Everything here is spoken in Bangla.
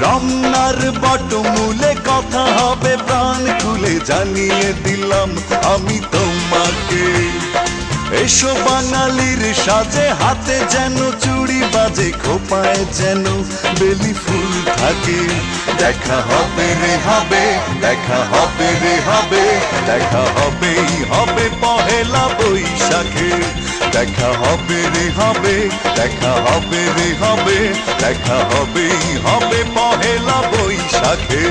রমনার বটমূলে কথা হবে প্রাণ খুলে, জানিয়ে দিলাম আমি তোমাকে। এসো বাঙালির সাজে, হাতে যেন চুড়ি বাজে, খোপায় যেন বেলি ফুল থাকে। দেখা হবে রে হবে, দেখা হবে রে হবে, দেখা হবেই হবে পহেলা বৈশাখে। দেখা হবে রে হবে, দেখা হবে রে হবে, দেখা হবেই হবে পহেলা বৈশাখে।